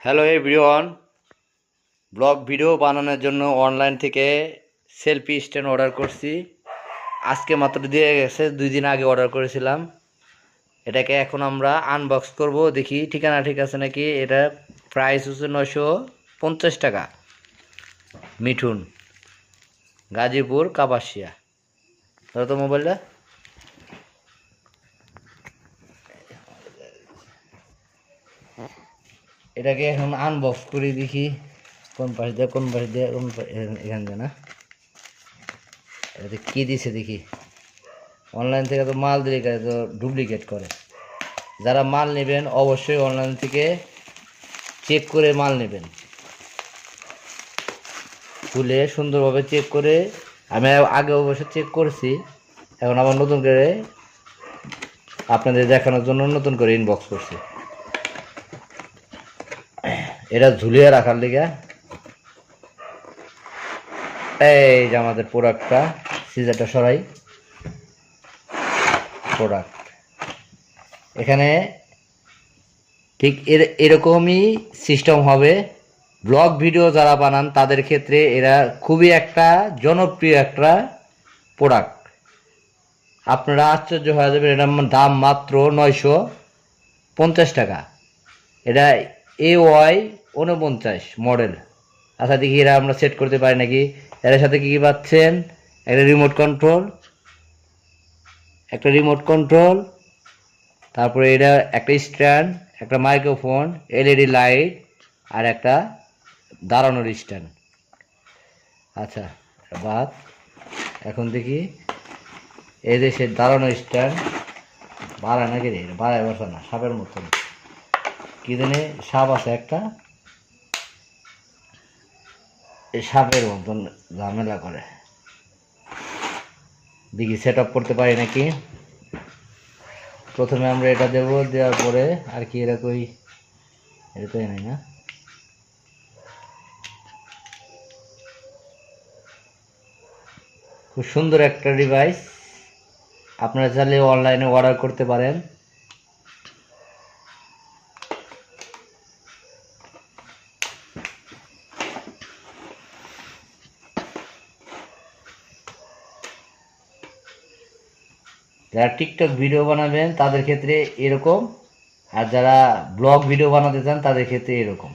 Hello everyone, blog video বানানোর জন্য online থেকে সেলফি স্ট্যান্ড অর্ডার করছি। আজকে মাত্র দিয়ে গেছে, 2 দিন আগে অর্ডার করেছিলাম। এটাকে এখন আমরা আনবক্স করব, দেখি ঠিকানা ঠিক আছে নাকি। এটা প্রাইস হচ্ছে 950 টাকা। মিঠুন, গাজীপুর কাপাসিয়া। ধরো তো মোবাইলটা। এটাকে এখন আনবক্স করে দেখি কোন পাশ দিয়ে এখান দিয়ে না। এটাতে কী দিছে দেখি। অনলাইন থেকে তো মাল দিলে তো ডুপ্লিকেট করে। যারা মাল নেবেন অবশ্যই অনলাইন থেকে চেক করে মাল নেবেন, খুলে সুন্দরভাবে চেক করে। আমি আগে অবশ্য চেক করেছি, এখন আবার নতুন করে আপনাদের দেখানোর জন্য নতুন করে ইনবক্স করছি। এটা ঝুলিয়ে রাখার লিগে এই যে আমাদের প্রোডাক্টটা, সিজারটা সরাই। প্রোডাক্ট এখানে ঠিক এরকমই সিস্টেম হবে। ব্লগ ভিডিও যারা বানান তাদের ক্ষেত্রে এরা খুবই একটা জনপ্রিয় একটা প্রোডাক্ট। আপনারা আশ্চর্য হয়ে যাবেন, এটার দাম মাত্র 950 টাকা। এটা AY 49 মডেল। আচ্ছা দেখি এরা আমরা সেট করতে পারি নাকি। এর সাথে কি কি পাচ্ছেন? একটা রিমোট কন্ট্রোল, তারপরে এটা একটা স্ট্যান্ড, একটা মাইক্রোফোন, LED লাইট, আর একটা দাঁড়ানোর স্ট্যান্ড। আচ্ছা বাদ, এখন দেখি এই যে সে দাঁড়ানো স্ট্যান্ড বাড়ায় নাকি রে, বাড়ায় বসে না, সাপের মতন কি জানি সাপ আছে একটা, এই সাপের মতন ঝামেলা করে। দেখি সেট আপ করতে পারি নাকি। প্রথমে আমরা এটা দেবো, দেওয়ার পরে আর কি এটা কই, এটা তো নাই না। খুব সুন্দর একটা ডিভাইস, আপনারা চাইলে অনলাইনে অর্ডার করতে পারেন। যারা টিকটক ভিডিও বানাবেন তাদের ক্ষেত্রে এরকম, আর যারা ব্লগ ভিডিও বানাতে চান তাদের ক্ষেত্রে এরকম।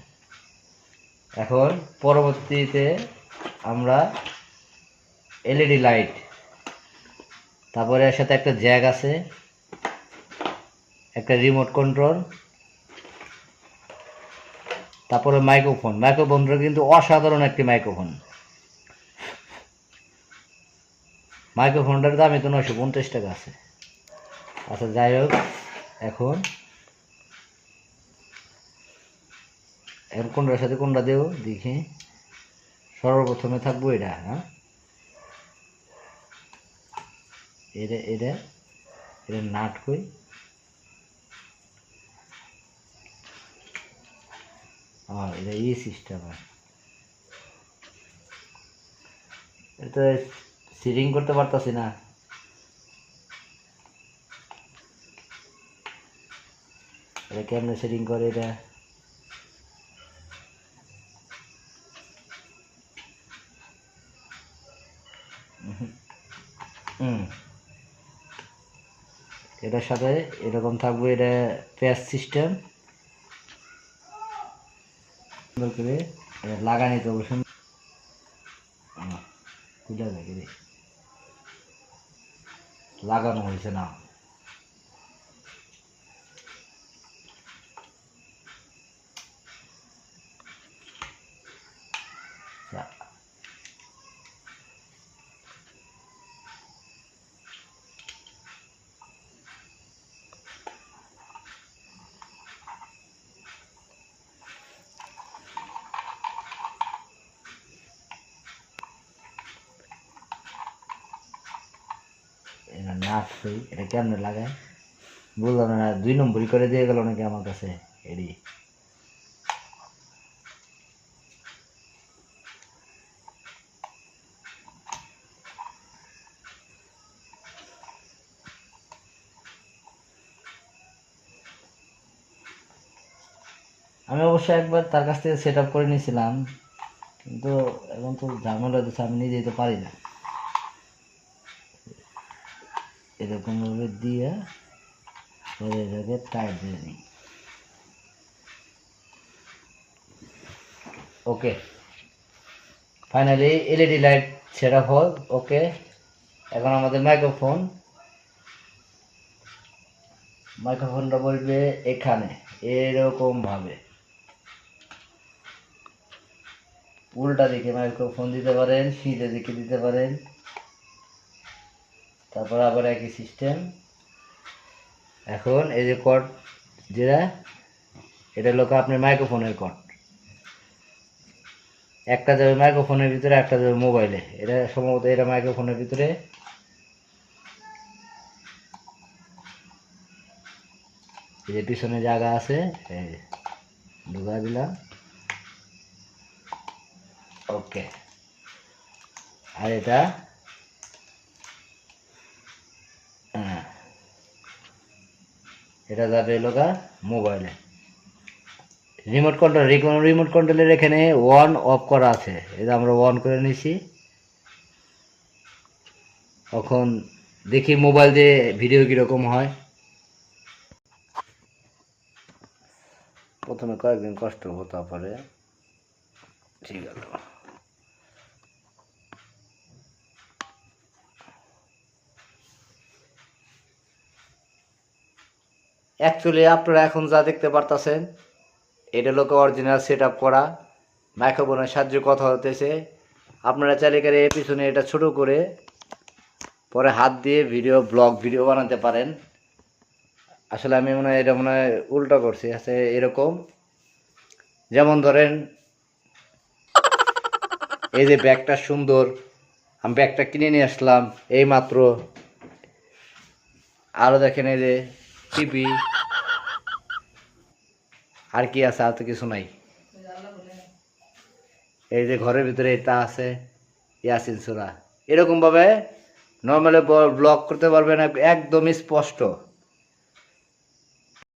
এখন পরবর্তীতে আমরা LED লাইট, তারপরে এর সাথে একটা জ্যাক আছে, একটা রিমোট কন্ট্রোল, তারপরে মাইক্রোফোনটা কিন্তু অসাধারণ একটি মাইক্রোফোনটার দামই তো 950 টাকা আছে। আচ্ছা যাই হোক, এখন কোনটার সাথে কোনটা দেব দেখি। সর্বপ্রথমে থাকবো এটা, হ্যাঁ এটা এটা এটা নাট কই, এটা সিস্টেম। এটা সিরিং করতে পারতাছি না। এটা কেমনে সেটিং করে এটা? এটার সাথে এরকম থাকবে, এটা প্যাচ সিস্টেম সুন্দর করে লাগানি তো অবশ্য লাগানো হয়েছে না। এটা নাট কই, এটা কেমনে লাগায় বুঝলাম না। 2 নম্বরই করে দিয়ে গেল নাকি আমার কাছে এডি। আমি অবশ্য একবার তার কাছ থেকে সেট আপ করে নিয়েছিলাম, কিন্তু এখন তো ঝামেলা দিচ্ছে, আমি নিজেই তো পারি না। এরকমভাবে দিয়ে পরে এটাকে টাইট দিয়ে নিই। Okay, finally LED light set up হল। ওকে, এখন আমাদের মাইক্রোফোনটা বলবে এখানে এরকম ভাবে উল্টা দিকে মাইক্রোফোন দিতে পারেন, সিধে দিকে দিতে পারেন, তারপর আবার একই সিস্টেম। এখন এই যে কর্ড যেটা, এটা হলো আপনার মাইক্রোফোনের কর্ড, একটা যাবে মাইক্রোফোনের ভিতরে, একটা যাবে মোবাইলে। এটা সম্ভবত এটা মাইক্রোফোনের ভিতরে, এই যে পিছনে জায়গা আছে, ঢুকা দিলাম। ওকে, আর এটা এটা যাবে লোকা মোবাইলে। রিমোট কন্ট্রোলের এখানে অন অফ করা আছে, এটা আমরা অন করে নিছি। এখন দেখি মোবাইল দিয়ে ভিডিও কীরকম হয়। প্রথমে কয়েকদিন কষ্ট হতো, তারপরে ঠিক আছে। অ্যাকচুয়ালি আপনারা এখন যা দেখতে পারতেছেন, এটা লোক অরিজিনাল সেট আপ করা মাইক্রোফোনের সাহায্যে কথা হতেছে। আপনারা চাইলে এর পিছনে এটা ছোট করে পরে হাত দিয়ে ব্লগ ভিডিও বানাতে পারেন। আসলে আমি এটা উল্টা করছি, আছে এরকম। যেমন ধরেন এই যে ব্যাগটা সুন্দর, আমি ব্যাগটা কিনে নিয়ে আসলাম এই মাত্র। আরও দেখেন এই যে টিভি, আর কি আছে? আর তো কিছু নাই। এই যে ঘরের ভিতরে এটা আছে ইয়াসিন সূরা। এরকম ভাবে নর্মালি ব্লগ করতে পারবেন একদমই স্পষ্ট।